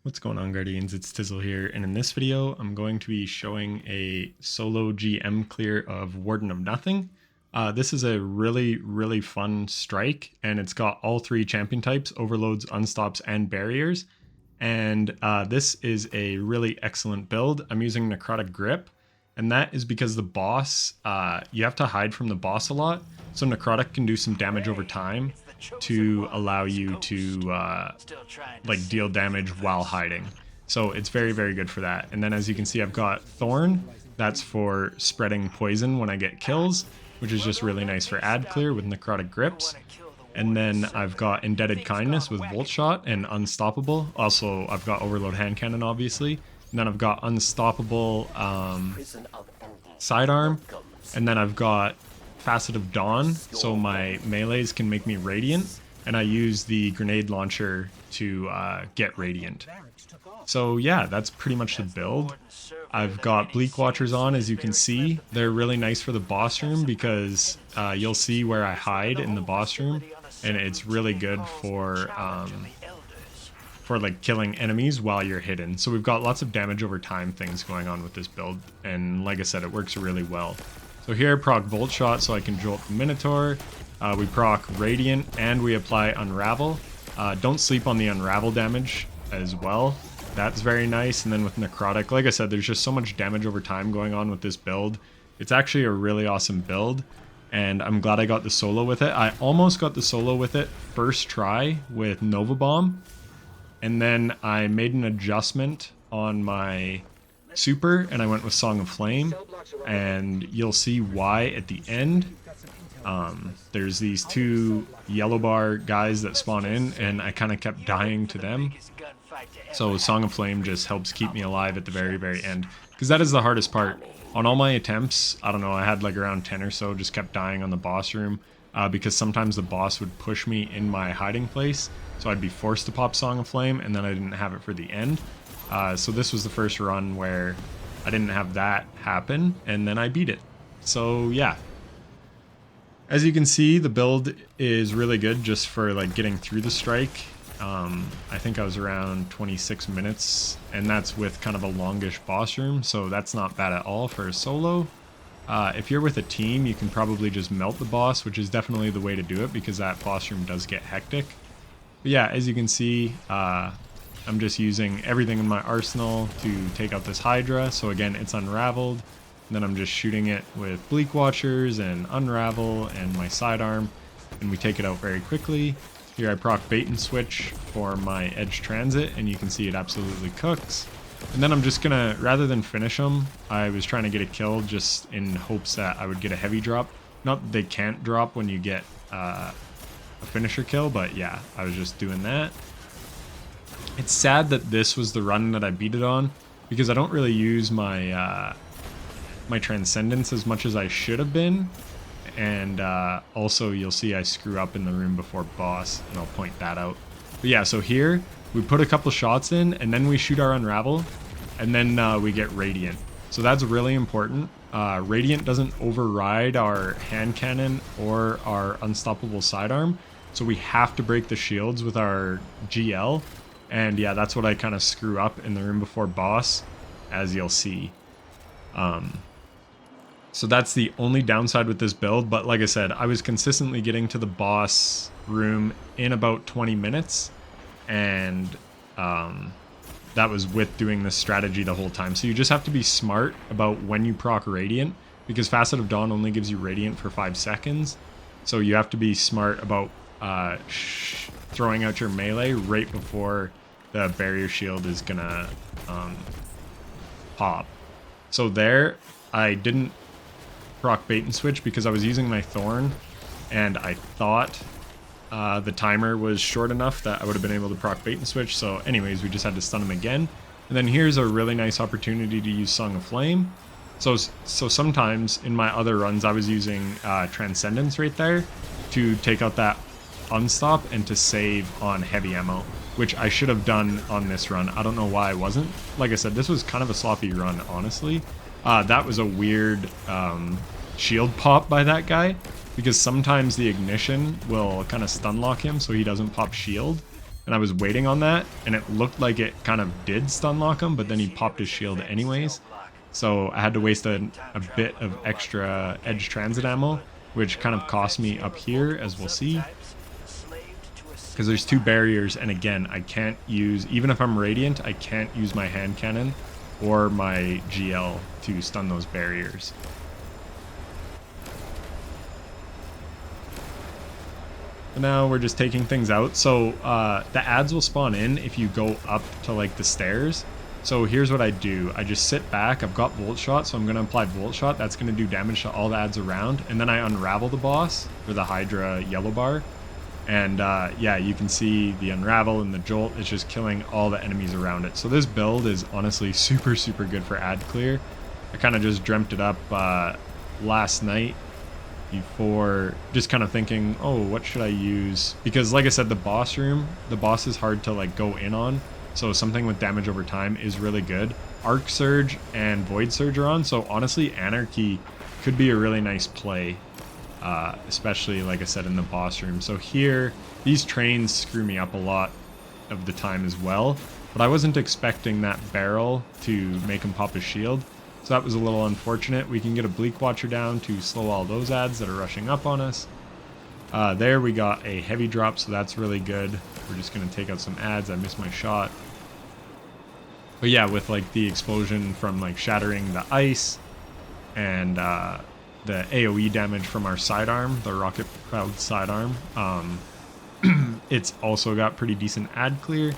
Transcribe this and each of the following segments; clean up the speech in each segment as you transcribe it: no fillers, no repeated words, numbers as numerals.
What's going on, Guardians? It's Tizzle here, and in this video I'm going to be showing a solo GM clear of Warden of Nothing. This is a really fun strike, and it's got all three champion types: overloads, unstops, and barriers. And this is a really excellent build. I'm using Necrotic Grip, and that is because the boss, you have to hide from the boss a lot, so Necrotic can do some damage over time to allow you to like deal damage while hiding. So it's very good for that. And then as you can see, I've got Thorn. That's for spreading poison when I get kills, which is just really nice for ad clear with Necrotic Grips. And then I've got Indebted Kindness with Volt Shot and Unstoppable. Also, I've got Overload Hand Cannon, obviously. And then I've got Unstoppable Sidearm. And then I've got Facet of Dawn, so my melees can make me Radiant. And I use the Grenade Launcher to get Radiant. So yeah, that's pretty much the build. I've got Bleak Watchers on, as you can see. They're really nice for the boss room because you'll see where I hide in the boss room, and it's really good for like killing enemies while you're hidden. So we've got lots of damage over time things going on with this build, and like I said, it works really well. So here I proc Volt Shot so I can jolt the Minotaur. We proc Radiant and we apply Unravel. Don't sleep on the Unravel damage as well. That's very nice. And then with Necrotic, like I said, there's just so much damage over time going on with this build. It's actually a really awesome build, and I'm glad I got the solo with it. I almost got the solo with it first try with Nova Bomb, and then I made an adjustment on my super and I went with Song of Flame, and you'll see why at the end. There's these two yellow bar guys that spawn in, and I kind of kept dying to them. So Song of Flame just helps keep me alive at the very end, because that is the hardest part. On all my attempts, I don't know, I had like around 10 or so, just kept dying on the boss room, because sometimes the boss would push me in my hiding place, so I'd be forced to pop Song of Flame, and then I didn't have it for the end. So this was the first run where I didn't have that happen, and then I beat it. So yeah. As you can see, the build is really good just for like getting through the strike. I think I was around 26 minutes, and that's with kind of a longish boss room, so that's not bad at all for a solo. If you're with a team, you can probably just melt the boss, which is definitely the way to do it because that boss room does get hectic. But yeah, as you can see, I'm just using everything in my arsenal to take out this Hydra. So again, it's unraveled. And then I'm just shooting it with Bleak Watchers and Unravel and my sidearm, and we take it out very quickly. Here I proc Bait and Switch for my Edge Transit, and you can see it absolutely cooks. And then I'm just gonna, rather than finish them, I was trying to get a kill just in hopes that I would get a heavy drop. Not that they can't drop when you get a finisher kill, but yeah, I was just doing that. It's sad that this was the run that I beat it on, because I don't really use my my Transcendence as much as I should have been. And also you'll see I screw up in the room before boss, and I'll point that out. But yeah, so here we put a couple shots in, and then we shoot our Unravel, and then we get Radiant. So that's really important. Radiant doesn't override our hand cannon or our unstoppable sidearm, so we have to break the shields with our GL. And yeah, that's what I kind of screw up in the room before boss, as you'll see. So that's the only downside with this build, but like I said, I was consistently getting to the boss room in about 20 minutes, and that was with doing this strategy the whole time. So you just have to be smart about when you proc Radiant, because Facet of Dawn only gives you Radiant for 5 seconds. So you have to be smart about throwing out your melee right before the barrier shield is gonna pop. So there, I didn't proc Bait and Switch because I was using my Thorn, and I thought the timer was short enough that I would have been able to proc Bait and Switch. So anyways, we just had to stun him again. And then here's a really nice opportunity to use Song of Flame. So sometimes in my other runs, I was using Transcendence right there to take out that unstop and to save on heavy ammo, which I should have done on this run. I don't know why I wasn't. Like I said, this was kind of a sloppy run, honestly. That was a weird shield pop by that guy, because sometimes the ignition will kind of stun lock him so he doesn't pop shield. and I was waiting on that, and it looked like it kind of did stun lock him, but then he popped his shield anyways. So I had to waste a bit of extra edge transit ammo, which kind of cost me up here, as we'll see. Because there's 2 barriers, and again, I can't use, even if I'm Radiant, I can't use my hand cannon or my GL to stun those barriers. But now we're just taking things out. So the ads will spawn in if you go up to like the stairs. So here's what I do. I just sit back. I've got Volt Shot, so I'm going to apply Volt Shot. That's going to do damage to all the ads around. And then I unravel the boss for the Hydra yellow bar. And yeah, you can see the unravel and the jolt. It's just killing all the enemies around it. So this build is honestly super, super good for ad clear. I kind of just dreamt it up last night before, just kind of thinking, oh, what should I use? Because like I said, the boss is hard to like go in on. So something with damage over time is really good. Arc Surge and Void Surge are on. So honestly, Anarchy could be a really nice play. Especially, like I said, in the boss room. So here, these trains screw me up a lot of the time as well, but I wasn't expecting that barrel to make him pop his shield, so that was a little unfortunate. We can get a Bleak Watcher down to slow all those ads that are rushing up on us. There we got a heavy drop, so that's really good. We're just going to take out some ads. I missed my shot. But yeah, with like the explosion from like shattering the ice and the AoE damage from our sidearm, the Rocket Cloud sidearm, it's also got pretty decent ad clear.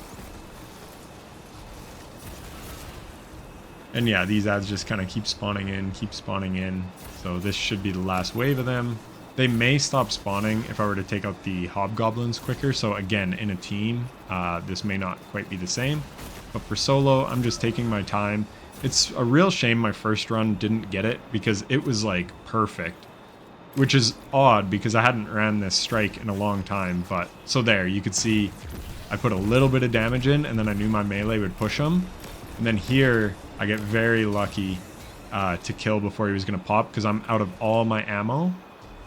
And yeah, these ads just kind of keep spawning in, so this should be the last wave of them. They may stop spawning if I were to take out the hobgoblins quicker, so again, in a team, this may not quite be the same. But for solo, I'm just taking my time. It's a real shame my first run didn't get it, because it was like perfect. Which is odd, because I hadn't ran this strike in a long time, but... So there, you could see I put a little bit of damage in, and then I knew my melee would push him. And then here, I get very lucky to kill before he was going to pop, because I'm out of all my ammo,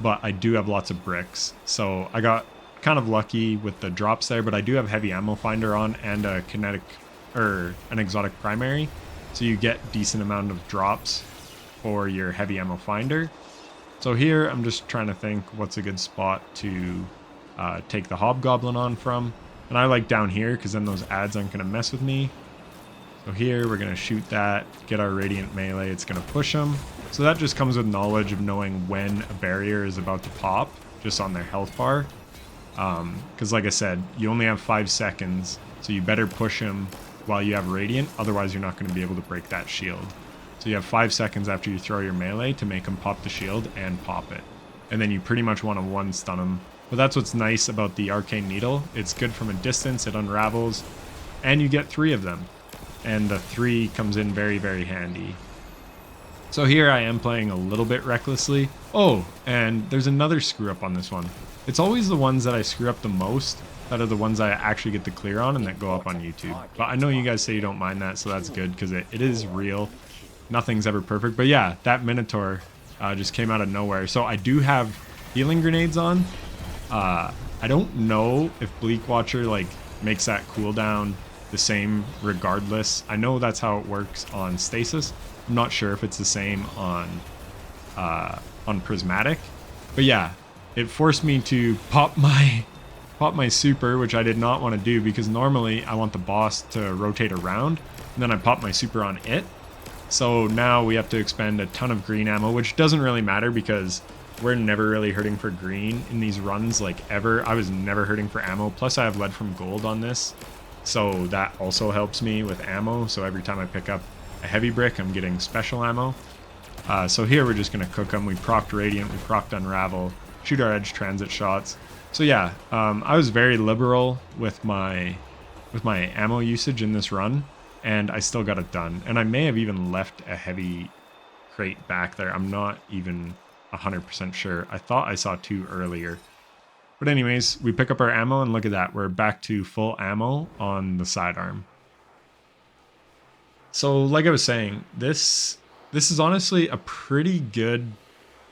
but I do have lots of bricks. So I got kind of lucky with the drops there, but I do have heavy ammo finder on and a kinetic, or an exotic primary. So you get decent amount of drops for your heavy ammo finder. So here, I'm just trying to think what's a good spot to take the hobgoblin on from. And I like down here, because then those ads aren't going to mess with me. So here, we're going to shoot that, get our Radiant melee, it's going to push them. So that just comes with knowledge of knowing when a barrier is about to pop, just on their health bar. Because like I said, you only have 5 seconds, so you better push him while you have Radiant, otherwise you're not going to be able to break that shield. So you have 5 seconds after you throw your melee to make him pop the shield and pop it. And then you pretty much want to one stun him. But that's what's nice about the Arcane Needle. It's good from a distance, it unravels, and you get 3 of them. And the 3 comes in very, very handy. So here I am playing a little bit recklessly. Oh, and there's another screw up on this one. It's always the ones that I screw up the most that are the ones I actually get the clear on and that go up on YouTube. But I know you guys say you don't mind that, so that's good, because it is real. Nothing's ever perfect. But yeah, that Minotaur just came out of nowhere. So I do have healing grenades on. I don't know if Bleak Watcher like makes that cooldown the same regardless. I know that's how it works on Stasis. I'm not sure if it's the same on Prismatic. But yeah, it forced me to pop my super, which I did not want to do, because normally I want the boss to rotate around, and then I pop my super on it. So now we have to expend a ton of green ammo, which doesn't really matter because we're never really hurting for green in these runs, like ever. I was never hurting for ammo. Plus I have lead from gold on this, so that also helps me with ammo. So every time I pick up a heavy brick, I'm getting special ammo. So here we're just going to cook them. We procced Radiant, we procced Unravel, shoot our edge transit shots. So yeah, I was very liberal with my ammo usage in this run, and I still got it done. And I may have even left a heavy crate back there. I'm not even 100% sure. I thought I saw 2 earlier. But anyways, we pick up our ammo, and look at that. We're back to full ammo on the sidearm. So like I was saying, this is honestly a pretty good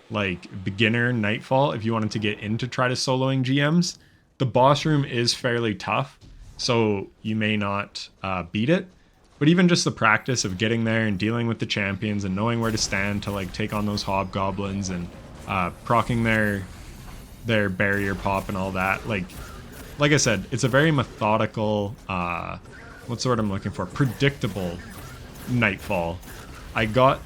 like beginner Nightfall if you wanted to get into try to soloing GMs. The boss room is fairly tough, so you may not beat it. But even just the practice of getting there and dealing with the champions and knowing where to stand to like take on those hobgoblins and proccing their barrier pop and all that, like I said, it's a very methodical, what's the word I'm looking for? Predictable Nightfall. I got,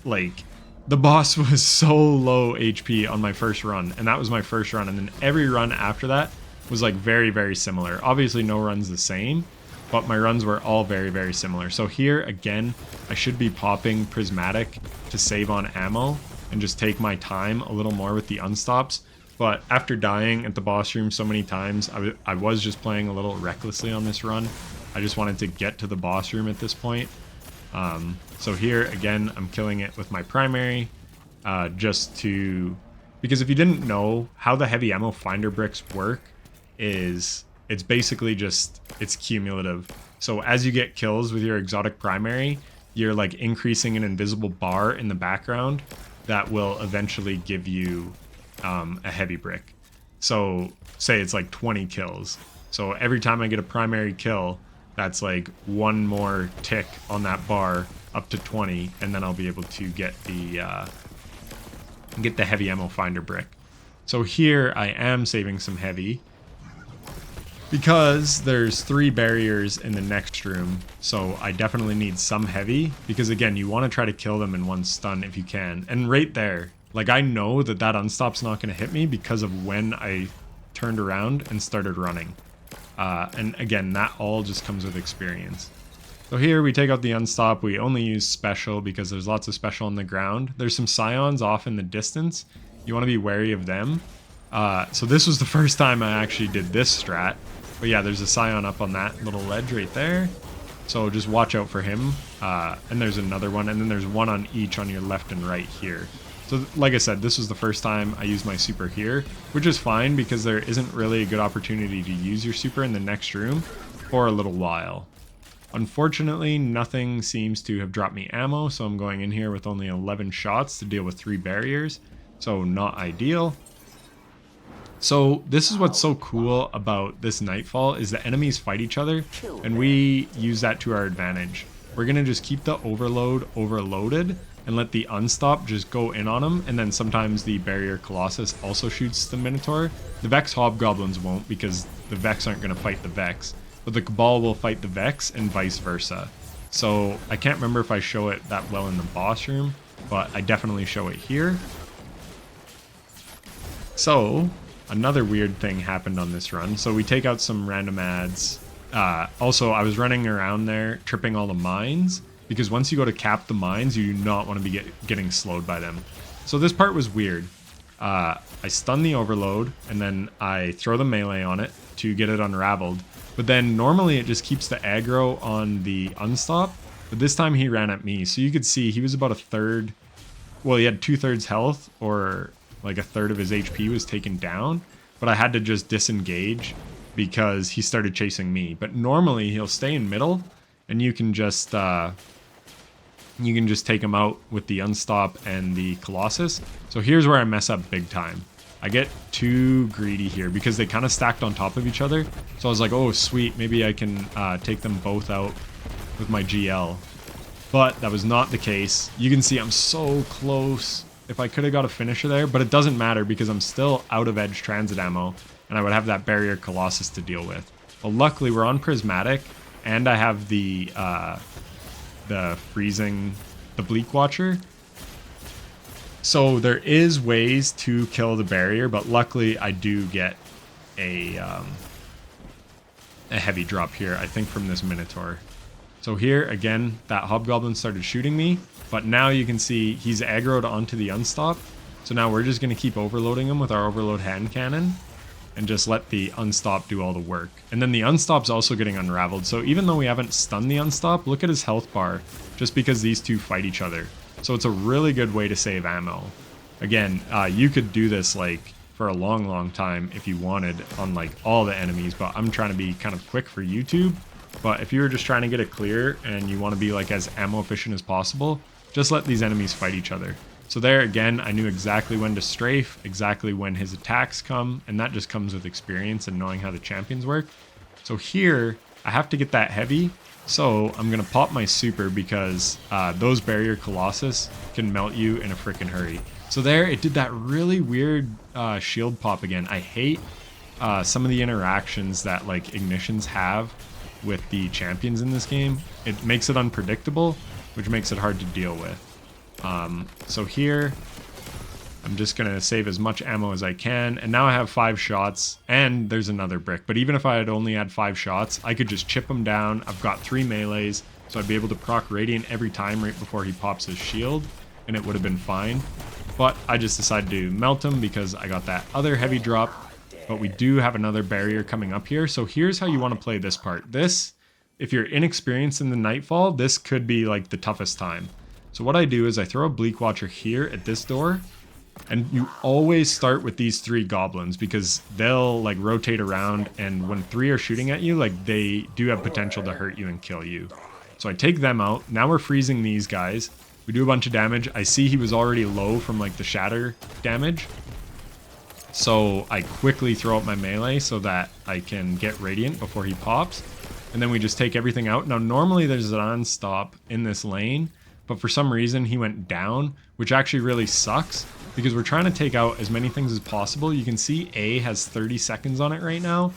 like, the boss was so low HP on my first run, and that was my first run, and then every run after that was like very, very similar. Obviously no run's the same, but my runs were all very, very similar. So here, again, I should be popping Prismatic to save on ammo and just take my time a little more with the unstops. But after dying at the boss room so many times, I was just playing a little recklessly on this run. I just wanted to get to the boss room at this point. So here, again, I'm killing it with my primary, because if you didn't know how the heavy ammo finder bricks work, it's basically just, it's cumulative. So as you get kills with your exotic primary, you're like increasing an invisible bar in the background that will eventually give you a heavy brick. So say it's like 20 kills. So every time I get a primary kill, that's like one more tick on that bar up to 20, and then I'll be able to get the heavy ammo finder brick. So here I am saving some heavy, because there's 3 barriers in the next room, so I definitely need some heavy, because again, you want to try to kill them in one stun if you can. And right there, like, I know that unstop's not going to hit me because of when I turned around and started running. And again, that all just comes with experience. So here we take out the unstop. We only use special because there's lots of special on the ground. There's some scions off in the distance. You want to be wary of them. So this was the first time I actually did this strat. But yeah, there's a scion up on that little ledge right there. So just watch out for him. And there's another one, and then there's one on each on your left and right here. So like I said, this was the first time I used my super here, which is fine because there isn't really a good opportunity to use your super in the next room for a little while. Unfortunately, nothing seems to have dropped me ammo, so I'm going in here with only 11 shots to deal with 3 barriers. So not ideal. So this is what's so cool about this Nightfall, is the enemies fight each other, and we use that to our advantage. We're going to just keep the overload overloaded and let the unstop just go in on them, and then sometimes the barrier colossus also shoots the minotaur. The Vex hobgoblins won't, because the Vex aren't going to fight the Vex, but the Cabal will fight the Vex and vice versa. So I can't remember if I show it that well in the boss room, but I definitely show it here. So another weird thing happened on this run. So we take out some random ads. Also, I was running around there tripping all the mines, because once you go to cap the mines, you do not want to be getting slowed by them. So this part was weird. I stun the overload, and then I throw the melee on it to get it unraveled. But then normally it just keeps the aggro on the unstop, but this time he ran at me. So you could see he was about a third, well, he had 2/3 health, or like a third of his HP was taken down, but I had to just disengage because he started chasing me. But normally he'll stay in middle, and you can just take him out with the unstop and the colossus. So here's where I mess up big time. I get too greedy here because they kind of stacked on top of each other. So I was like, oh sweet, maybe I can take them both out with my GL. But that was not the case. You can see I'm so close. If I could have got a finisher there, but it doesn't matter because I'm still out of edge transit ammo, and I would have that barrier colossus to deal with. Well, luckily we're on Prismatic, and I have the freezing, the Bleak Watcher. So there is ways to kill the barrier, but luckily I do get a heavy drop here, I think from this Minotaur. So here, again, that Hobgoblin started shooting me, but now you can see he's aggroed onto the unstop. So now we're just going to keep overloading him with our overload hand cannon and just let the unstop do all the work. And then the unstop's also getting unraveled. So even though we haven't stunned the unstop, look at his health bar, just because these two fight each other. So it's a really good way to save ammo. Again, you could do this like for a long time if you wanted on like all the enemies, but I'm trying to be kind of quick for YouTube. But if you were just trying to get it clear and you want to be like as ammo efficient as possible, just let these enemies fight each other. So there again, I knew exactly when to strafe, exactly when his attacks come, and that just comes with experience and knowing how the champions work. So here, I have to get that heavy. So I'm going to pop my super because those barrier Colossus can melt you in a freaking hurry. So there, it did that really weird shield pop again. I hate some of the interactions that like ignitions have with the champions in this game. It makes it unpredictable, which makes it hard to deal with. So here, I'm just going to save as much ammo as I can. And now I have 5 shots and there's another brick. But even if I had only had 5 shots, I could just chip him down. I've got 3 melees, so I'd be able to proc Radiant every time right before he pops his shield. And it would have been fine. But I just decided to melt him because I got that other heavy drop. But we do have another barrier coming up here. So here's how you want to play this part. This, if you're inexperienced in the Nightfall, this could be like the toughest time. So what I do is I throw a Bleak Watcher here at this door. And you always start with these 3 goblins because they'll like rotate around, and when 3 are shooting at you, like they do have potential to hurt you and kill you. So I take them out. Now we're freezing these guys. We do a bunch of damage. I see he was already low from like the shatter damage. So I quickly throw out my melee so that I can get Radiant before he pops. And then we just take everything out. Now normally there's an unstop in this lane, but for some reason he went down, which actually really sucks. Because we're trying to take out as many things as possible. You can see A has 30 seconds on it right now.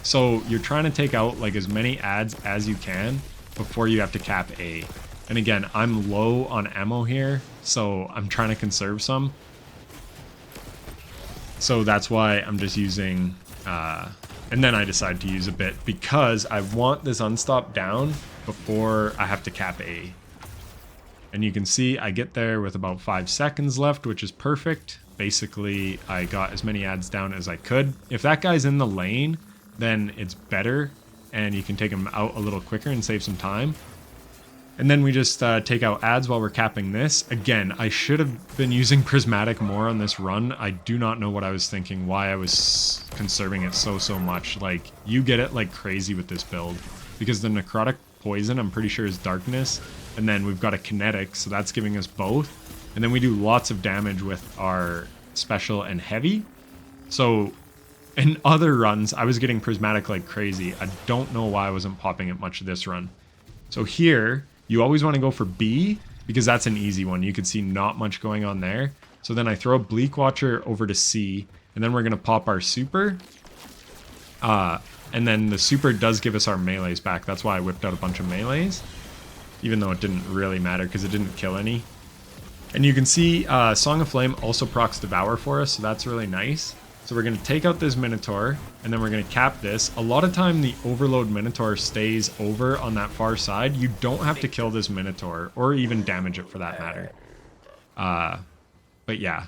So you're trying to take out like as many adds as you can before you have to cap A. And again, I'm low on ammo here, so I'm trying to conserve some. So that's why I'm just using, and then I decide to use a bit because I want this unstop down before I have to cap A. And you can see I get there with about 5 seconds left, which is perfect. Basically, I got as many adds down as I could. If that guy's in the lane, then it's better, and you can take him out a little quicker and save some time. And then we just take out adds while we're capping this. Again, I should have been using Prismatic more on this run. I do not know what I was thinking, why I was conserving it so much. Like, you get it like crazy with this build. Because the Necrotic Poison, I'm pretty sure, is Darkness. And then we've got a Kinetic, so that's giving us both. And then we do lots of damage with our Special and Heavy. So in other runs, I was getting Prismatic like crazy. I don't know why I wasn't popping it much this run. So here, you always want to go for B, because that's an easy one. You can see not much going on there. So then I throw a Bleak Watcher over to C, and then we're going to pop our Super. And then the Super does give us our melees back. That's why I whipped out a bunch of melees. Even though it didn't really matter because it didn't kill any. And you can see Song of Flame also procs Devour for us, so that's really nice. So we're going to take out this Minotaur, and then we're going to cap this. A lot of time the Overload Minotaur stays over on that far side. You don't have to kill this Minotaur, or even damage it for that matter. But yeah.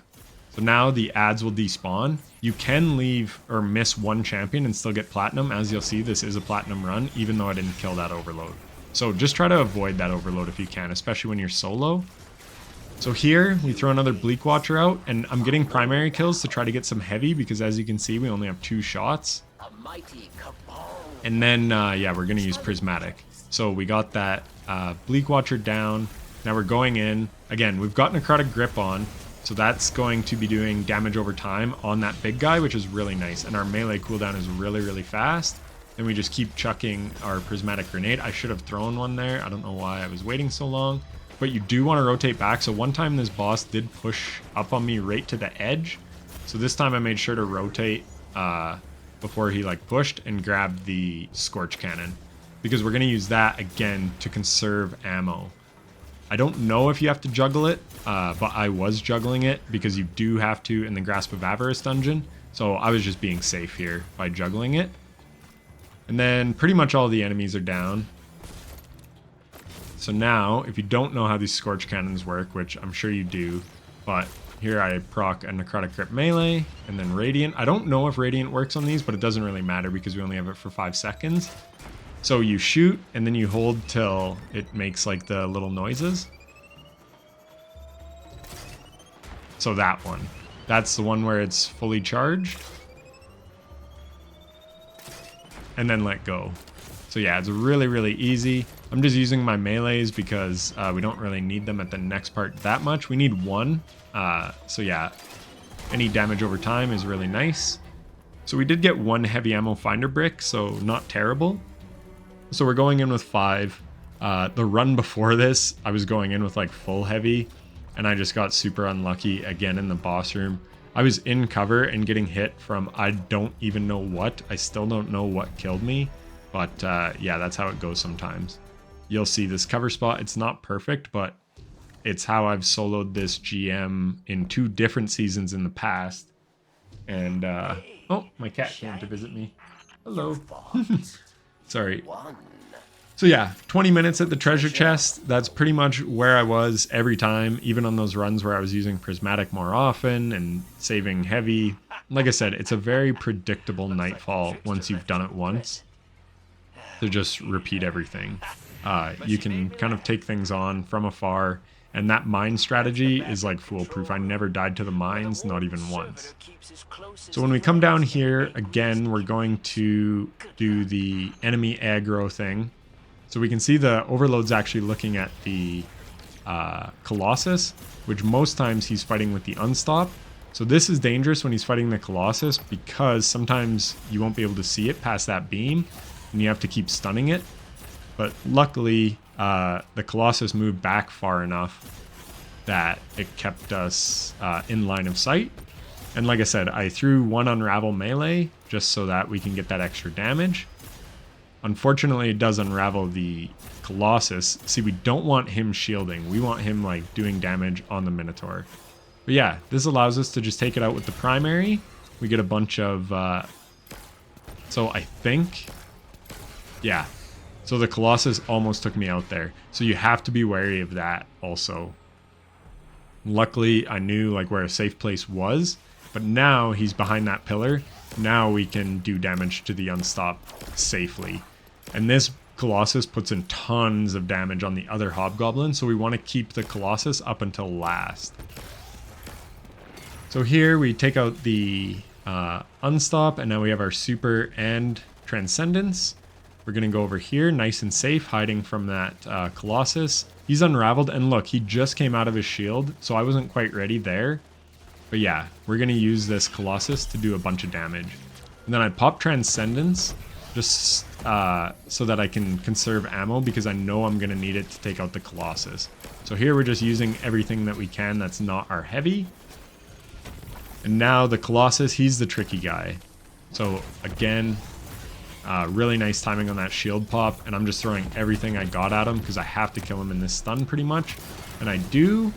So now the adds will despawn. You can leave or miss one champion and still get Platinum. As you'll see, this is a Platinum run, even though I didn't kill that Overload. So just try to avoid that Overload if you can, especially when you're solo. So here, we throw another Bleak Watcher out, and I'm getting primary kills to try to get some heavy, because as you can see, we only have 2 shots. And then, yeah, we're going to use Prismatic. So we got that Bleak Watcher down. Now we're going in. Again, we've got Necrotic Grip on, so that's going to be doing damage over time on that big guy, which is really nice. And our melee cooldown is really fast. Then we just keep chucking our Prismatic Grenade. I should have thrown one there. I don't know why I was waiting so long. But you do want to rotate back. So one time this boss did push up on me right to the edge. So this time I made sure to rotate before he like pushed and grabbed the Scorch Cannon. Because we're going to use that again to conserve ammo. I don't know if you have to juggle it, but I was juggling it because you do have to in the Grasp of Avarice dungeon. So I was just being safe here by juggling it. And then pretty much all the enemies are down. So now, if you don't know how these Scorch Cannons work, which I'm sure you do, but here I proc a Necrotic Grip melee, and then Radiant. I don't know if Radiant works on these, but it doesn't really matter because we only have it for 5 seconds. So you shoot, and then you hold till it makes like the little noises. So that one. That's the one where it's fully charged. And then let go. So yeah, it's really easy. I'm just using my melees because we don't really need them at the next part that much. We need 1. So yeah, any damage over time is really nice. So we did get 1 heavy ammo finder brick, so not terrible. So we're going in with 5. The run before this, I was going in with like full heavy, and I just got super unlucky again in the boss room. I was in cover and getting hit from I don't even know what. I still don't know what killed me, but yeah, that's how it goes sometimes. You'll see this cover spot. It's not perfect, but it's how I've soloed this GM in 2 different seasons in the past. And oh, my cat came to visit me. Hello. Sorry. So yeah, 20 minutes at the treasure chest. That's pretty much where I was every time, even on those runs where I was using Prismatic more often and saving heavy. Like I said, it's a very predictable Nightfall once you've done it once. To just repeat everything. You can kind of take things on from afar, and that mine strategy is like foolproof. I never died to the mines, not even once. So when we come down here, again, we're going to do the enemy aggro thing. So we can see the Overload's actually looking at the Colossus, which most times he's fighting with the Unstop. So this is dangerous when he's fighting the Colossus because sometimes you won't be able to see it past that beam, and you have to keep stunning it. But luckily, the Colossus moved back far enough that it kept us in line of sight. And like I said, I threw 1 Unravel melee just so that we can get that extra damage. Unfortunately, it does unravel the Colossus. See, we don't want him shielding. We want him like doing damage on the Minotaur. But yeah, this allows us to just take it out with the primary. We get a bunch of... so I think... yeah. So the Colossus almost took me out there. So you have to be wary of that also. Luckily, I knew like where a safe place was. But now he's behind that pillar. Now we can do damage to the Unstop safely. And this Colossus puts in tons of damage on the other Hobgoblin, so we want to keep the Colossus up until last. So here we take out the Unstop, and now we have our Super and Transcendence. We're going to go over here, nice and safe, hiding from that Colossus. He's unraveled, and look, he just came out of his shield, so I wasn't quite ready there. But yeah, we're going to use this Colossus to do a bunch of damage. And then I pop Transcendence just so that I can conserve ammo because I know I'm going to need it to take out the Colossus. So here we're just using everything that we can that's not our heavy. And now the Colossus, he's the tricky guy. So again, really nice timing on that shield pop. And I'm just throwing everything I got at him because I have to kill him in this stun pretty much. And I do.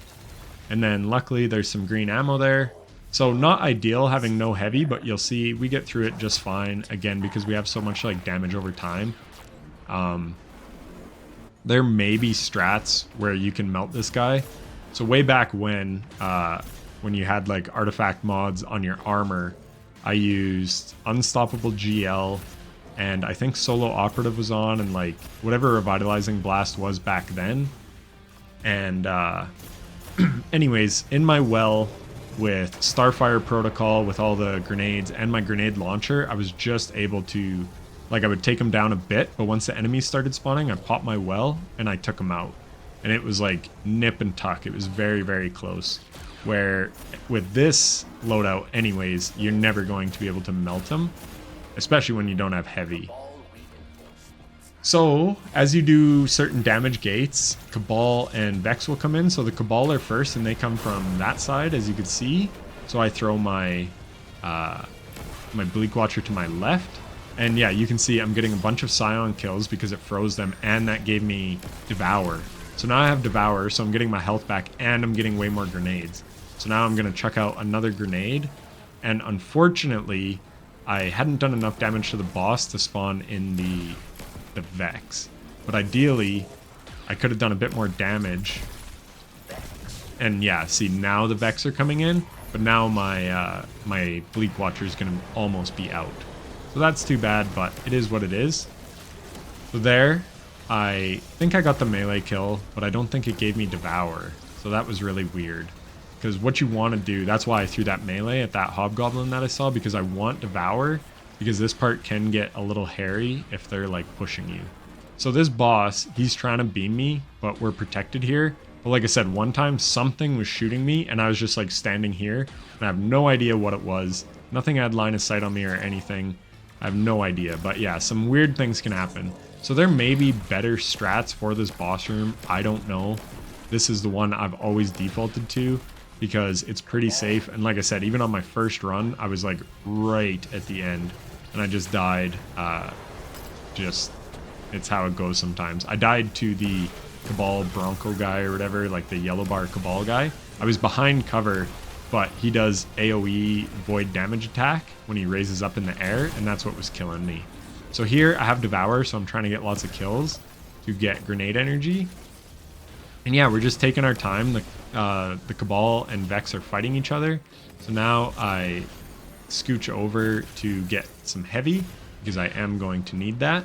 And then luckily there's some green ammo there. So not ideal having no heavy, but you'll see we get through it just fine. Again, because we have so much like damage over time. There may be strats where you can melt this guy. So way back when you had like artifact mods on your armor, I used Unstoppable GL, and I think Solo Operative was on, and like whatever Revitalizing Blast was back then. And anyways, in my well with Starfire Protocol, with all the grenades and my grenade launcher, I was just able to, like, I would take them down a bit, but once the enemies started spawning, I popped my well and I took them out. And it was like nip and tuck. It was very, very close. Where with this loadout anyways, you're never going to be able to melt them, especially when you don't have heavy. So, as you do certain damage gates, Cabal and Vex will come in. So the Cabal are first, and they come from that side, as you can see. So I throw my my Bleak Watcher to my left. And yeah, you can see I'm getting a bunch of Scion kills because it froze them, and that gave me Devour. So now I have Devour, so I'm getting my health back, and I'm getting way more grenades. So now I'm going to chuck out another grenade. And unfortunately, I hadn't done enough damage to the boss to spawn in the Vex, but ideally I could have done a bit more damage. And yeah, see, now the Vex are coming in, but now my my Bleak Watcher is gonna almost be out, so that's too bad, but it is what it is. So there, I think I got the melee kill, but I don't think it gave me Devour, so that was really weird. Because what you want to do, that's why I threw that melee at that Hobgoblin that I saw, because I want Devour, because this part can get a little hairy if they're like pushing you. So this boss, he's trying to beam me, but we're protected here. But like I said, one time something was shooting me and I was just like standing here and I have no idea what it was. Nothing had line of sight on me or anything. I have no idea, but yeah, some weird things can happen. So there may be better strats for this boss room. I don't know. This is the one I've always defaulted to because it's pretty safe. And like I said, even on my first run, I was like right at the end and I just died. It's how it goes sometimes. I died to the Cabal Bronco guy or whatever, like the yellow bar Cabal guy. I was behind cover, but he does AoE void damage attack when he raises up in the air, and that's what was killing me. So here I have Devour, so I'm trying to get lots of kills to get grenade energy. And yeah, we're just taking our time. The Cabal and Vex are fighting each other. So now I scooch over to get some heavy because I am going to need that.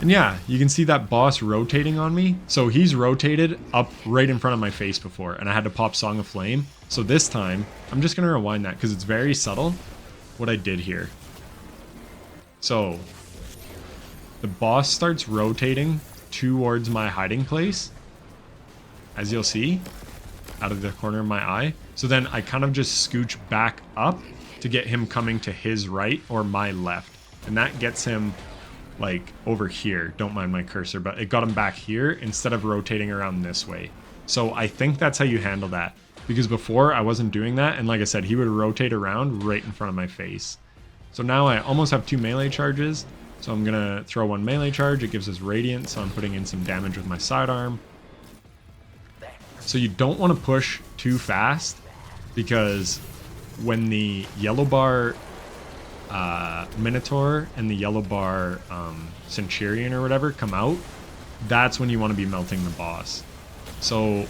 And yeah, you can see that boss rotating on me. So he's rotated up right in front of my face before, and I had to pop Song of Flame. So this time, I'm just going to rewind that because it's very subtle what I did here. So the boss starts rotating towards my hiding place, as you'll see, out of the corner of my eye. So then I kind of just scooch back up to get him coming to his right or my left. And that gets him like over here. Don't mind my cursor, but it got him back here instead of rotating around this way. So I think that's how you handle that, because before I wasn't doing that, and like I said, he would rotate around right in front of my face. So now I almost have 2 melee charges, so I'm gonna throw 1 melee charge. It gives us radiant, so I'm putting in some damage with my sidearm. So you don't want to push too fast, because when the yellow bar Minotaur and the yellow bar Centurion or whatever come out, that's when you want to be melting the boss. So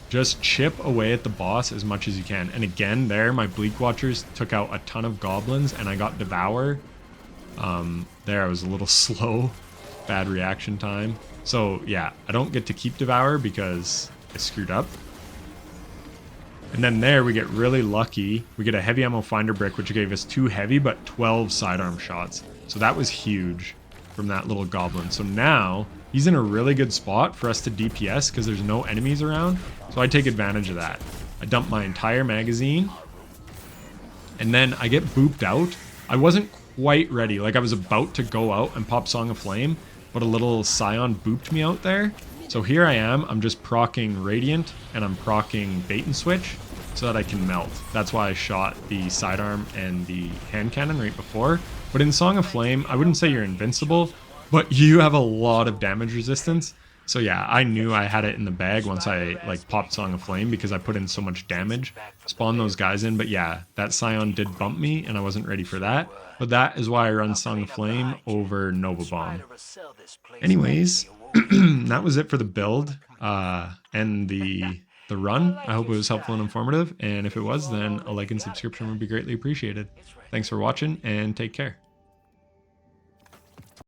just chip away at the boss as much as you can. And again, there my Bleak Watchers took out a ton of goblins and I got Devour. There I was a little slow, bad reaction time. So yeah, I don't get to keep Devour because I screwed up. And then there we get really lucky. We get a heavy ammo finder brick, which gave us 2 heavy, but 12 sidearm shots. So that was huge from that little goblin. So now he's in a really good spot for us to DPS because there's no enemies around. So I take advantage of that. I dump my entire magazine and then I get booped out. I wasn't quite ready. Like I was about to go out and pop Song of Flame, but a little Scion booped me out there. So here I am, I'm just proccing Radiant and I'm proccing Bait and Switch so that I can melt. That's why I shot the sidearm and the hand cannon right before. But in Song of Flame, I wouldn't say you're invincible, but you have a lot of damage resistance. So yeah, I knew I had it in the bag once I like popped Song of Flame because I put in so much damage, spawned those guys in. But yeah, that Scion did bump me and I wasn't ready for that. But that is why I run Song of Flame over Nova Bomb. Anyways, that was it for the build and the run. I hope it was helpful and informative. And if it was, then a like and subscription would be greatly appreciated. Thanks for watching and take care.